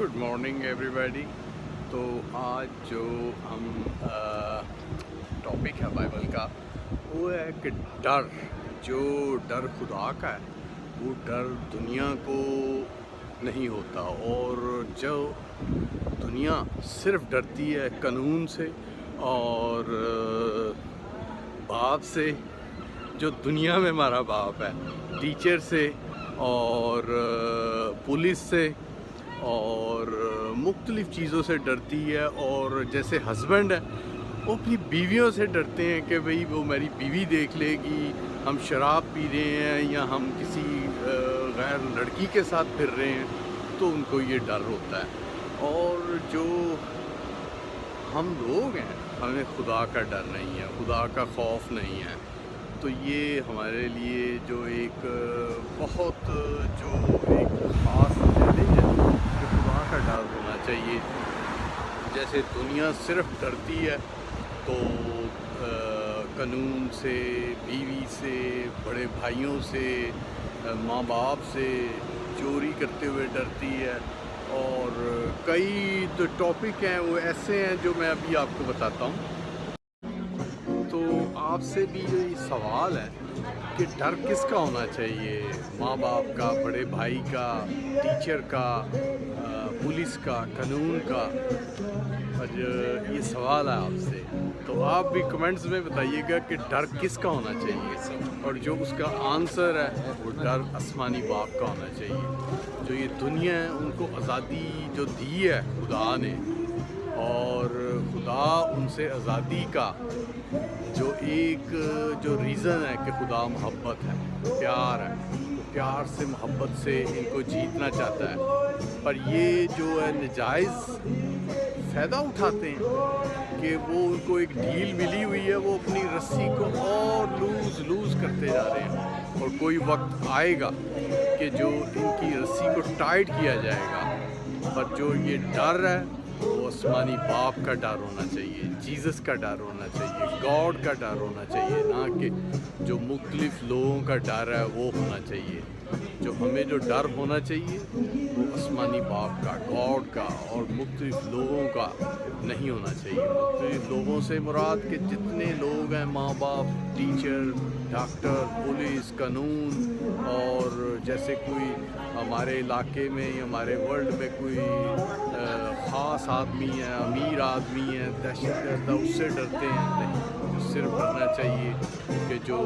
Good morning everybody. तो आज जो हम टॉपिक है बाइबल का वो है कि डर, जो डर खुदा का है वो डर दुनिया को नहीं होता। और जो दुनिया सिर्फ डरती है कानून से और बाप से, जो दुनिया में हमारा बाप है, टीचर से और पुलिस से और मुख्तलिफ़ चीज़ों से डरती है। और जैसे हस्बैंड है वो अपनी बीवियों से डरते हैं कि भाई वो मेरी बीवी देख लेगी, हम शराब पी रहे हैं या हम किसी गैर लड़की के साथ फिर रहे हैं, तो उनको ये डर होता है। और जो हम लोग हैं हमें खुदा का डर नहीं है, खुदा का खौफ नहीं है। तो ये हमारे लिए जो एक बहुत जो एक ख़ास चैलेंज है कि खुदा का डर होना चाहिए। जैसे दुनिया सिर्फ डरती है तो कानून से, बीवी से, बड़े भाइयों से, माँ बाप से, चोरी करते हुए डरती है। और कई तो टॉपिक हैं वो ऐसे हैं जो मैं अभी आपको बताता हूँ। तो आपसे भी यही सवाल है कि डर किसका होना चाहिए, माँ बाप का, बड़े भाई का, टीचर का, पुलिस का, कानून का। और ये सवाल है आपसे, तो आप भी कमेंट्स में बताइएगा कि डर किसका होना चाहिए। और जो उसका आंसर है वो डर आसमानी बाप का होना चाहिए। जो ये दुनिया है उनको आज़ादी जो दी है खुदा ने, और खुदा उनसे आज़ादी का जो एक जो रीज़न है कि खुदा मोहब्बत है, प्यार है, तो प्यार से, मोहब्बत से इनको जीतना चाहता है। पर ये जो है नजायज़ फ़ायदा उठाते हैं कि वो उनको एक डील मिली हुई है, वो अपनी रस्सी को और लूज़ करते जा रहे हैं। और कोई वक्त आएगा कि जो इनकी रस्सी को टाइट किया जाएगा। पर जो ये डर है वो आसमानी बाप का डर होना चाहिए, जीसस का डर होना चाहिए, गॉड का डर होना चाहिए, ना कि जो मुख्तलिफ़ लोगों का डर है वो होना चाहिए। जो हमें जो डर होना चाहिए वो आसमानी बाप का, गॉड का, और मुख्तलिफ़ लोगों का नहीं होना चाहिए। मुख्तलिफ़ लोगों से मुराद के जितने लोग हैं, माँ बाप, टीचर, डॉक्टर, पुलिस, कानून। और जैसे कोई हमारे इलाके में या हमारे वर्ल्ड में कोई ख़ास आदमी है, अमीर आदमी है, दहशतगर्द, उससे डरते हैं नहीं। सिर्फ डरना चाहिए कि जो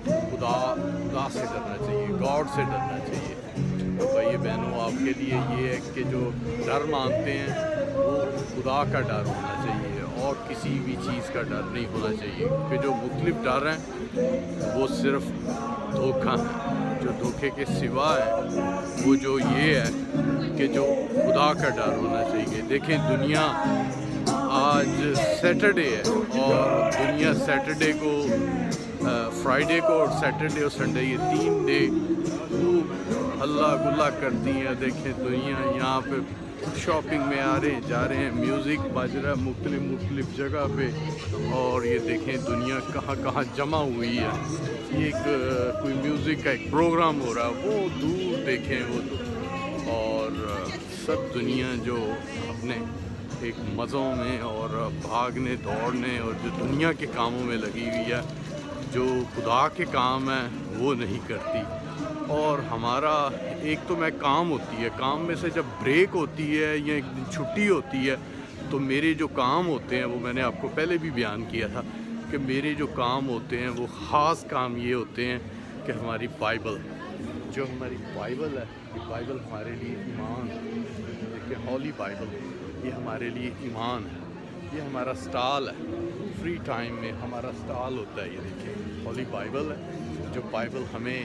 खुदा से डरना चाहिए, गॉड से डरना चाहिए। तो भाई बहनों, आपके लिए ये है कि जो डर मानते हैं वो खुदा का डर होना चाहिए और किसी भी चीज़ का डर नहीं होना चाहिए। कि जो मुख्तलिफ़ डर हैं वो सिर्फ धोखा है। जो धोखे के सिवा है वो जो ये है कि जो खुदा का डर होना चाहिए। देखें, दुनिया आज सैटरडे है और दुनिया सैटरडे को, फ्राइडे को और सैटरडे और संडे, ये 3 डे खूब हल्ला गुल्ला करती हैं। देखें, दुनिया यहाँ पे शॉपिंग में आ रहे हैं, जा रहे हैं, म्यूज़िक बज रहा है मुख्तलिफ़ जगह पे। और ये देखें दुनिया कहाँ जमा हुई है। ये एक कोई म्यूज़िक का एक प्रोग्राम हो रहा है, वो दूर देखें वो तो। और सब दुनिया जो अपने एक मज़ों में और भागने दौड़ने और जो दुनिया के कामों में लगी हुई है, जो खुदा के काम हैं वो नहीं करती। और हमारा एक तो मैं काम होती है, काम में से जब ब्रेक होती है या एक दिन छुट्टी होती है, तो मेरे जो काम होते हैं वो मैंने आपको पहले भी बयान किया था कि मेरे जो काम होते हैं वो ख़ास काम ये होते हैं कि हमारी बाइबल, जो हमारी बाइबल है, ये बाइबल हमारे लिए ईमान है। देखिए, हॉली बाइबल ये हमारे लिए ईमान है। ये हमारा स्टाल है, फ्री टाइम में हमारा स्टाल होता है। ये देखिए, हॉली बाइबल है, जो बाइबल हमें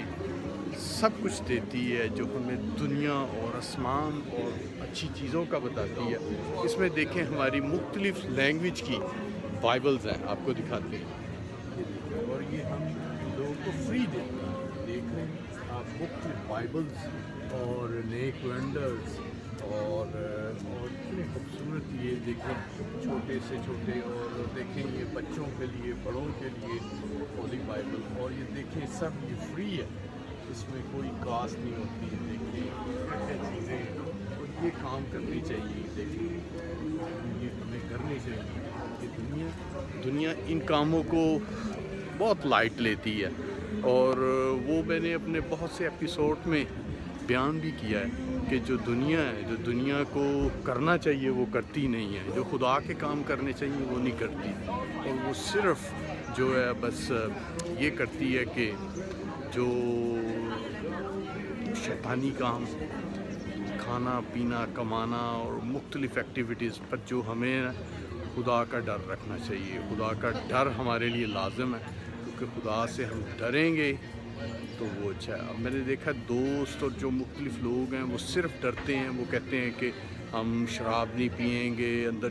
सब कुछ देती है, जो हमें दुनिया और आसमान और अच्छी चीज़ों का बताती है। इसमें देखें हमारी मुख्तलिफ़ लैंग्वेज की बाइबल्स हैं, आपको दिखाते हैं। ये देखिए, और ये हम लोगों को फ्री देते हैं। देख रहे हैं आप, मुख्तलिफ़ बाइबल्स और नेक वंडर्स और इतने खूबसूरत। ये देखें, छोटे से छोटे, और देखें ये बच्चों के लिए, बड़ों के लिए होली बाइबल। और ये देखें सब ये फ्री है, इसमें कोई कास्ट नहीं होती है। देखिए क्या चीज़ें, कोई یہ کام کرنے چاہیے. دیکھیں یہ ہمیں کرنے چاہیے کہ دنیا ان کاموں کو بہت لائٹ لیتی ہے، اور وہ میں نے اپنے بہت سے ایپیسوڈ میں بیان بھی کیا ہے کہ جو دنیا کو کرنا چاہیے وہ کرتی نہیں ہے، جو خدا کے کام کرنے چاہیے وہ نہیں کرتی، اور وہ صرف جو ہے بس یہ کرتی ہے کہ جو شیطانی کام، کھانا پینا کمانا اور مختلف ایکٹیویٹیز پر جو ہمیں خدا کا ڈر رکھنا چاہیے. خدا کا ڈر ہمارے لیے لازم ہے، کیونکہ خدا سے ہم ڈریں گے تو وہ اچھا ہے. اب میں نے دیکھا دوست اور جو مختلف لوگ ہیں وہ صرف ڈرتے ہیں، وہ کہتے ہیں کہ ہم شراب نہیں پئیں گے، اندر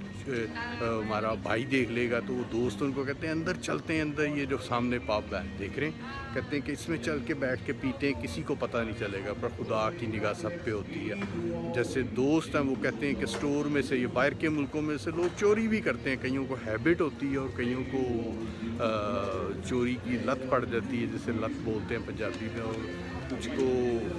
ہمارا بھائی دیکھ لے گا، تو وہ دوست ان کو کہتے ہیں اندر چلتے ہیں، اندر یہ جو سامنے پاپ ہے دیکھ رہے ہیں، کہتے ہیں کہ اس میں چل کے بیٹھ کے پیتے ہیں، کسی کو پتہ نہیں چلے گا، پر خدا کی نگاہ سب پہ ہوتی ہے. جیسے دوست ہیں وہ کہتے ہیں کہ سٹور میں سے، یہ باہر کے ملکوں میں سے لوگ چوری بھی کرتے ہیں، کئیوں کو ہیبٹ ہوتی ہے اور کئیوں کو چوری کی لت پڑ جاتی ہے، جسے لت بولتے ہیں پنجابی میں، اور کچھ کو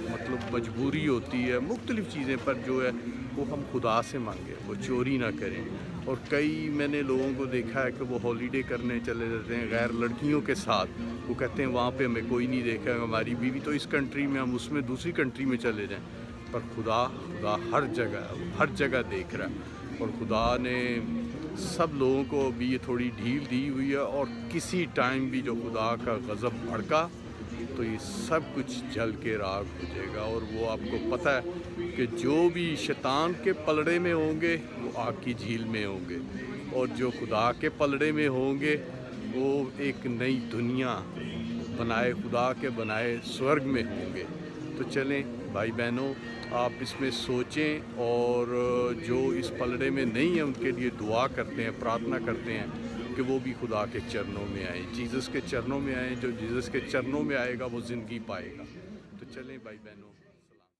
مطلب مجبوری ہوتی ہے مختلف چیزیں پر جو ہے وہ ہم خدا سے مانگیں، وہ چوری نہ کریں. اور کئی میں نے لوگوں کو دیکھا ہے کہ وہ ہالیڈے کرنے چلے جاتے ہیں غیر لڑکیوں کے ساتھ، وہ کہتے ہیں وہاں پہ ہمیں کوئی نہیں دیکھا، ہماری بیوی تو اس کنٹری میں، ہم اس میں دوسری کنٹری میں چلے جائیں. پر خدا ہر جگہ دیکھ رہا ہے، اور خدا نے سب لوگوں کو بھی یہ تھوڑی ڈھیل دی ہوئی ہے، اور کسی ٹائم بھی جو خدا کا غضب بھڑکا تو یہ سب کچھ جل کے راکھ ہو جائے گا. اور وہ آپ کو پتہ ہے کہ جو بھی شیطان کے پلڑے میں ہوں گے وہ آگ کی جھیل میں ہوں گے، اور جو خدا کے پلڑے میں ہوں گے وہ ایک نئی دنیا بنائے خدا کے بنائے سورگ میں ہوں گے. تو چلیں بھائی بہنوں، آپ اس میں سوچیں، اور جو اس پلڑے میں نہیں ہیں ان کے لیے دعا کرتے ہیں، پرارتھنا کرتے ہیں کہ وہ بھی خدا کے چرنوں میں آئیں، جیزس کے چرنوں میں آئیں. جو جیزس کے چرنوں میں آئے گا وہ زندگی پائے گا. تو چلیں بھائی بہنوں.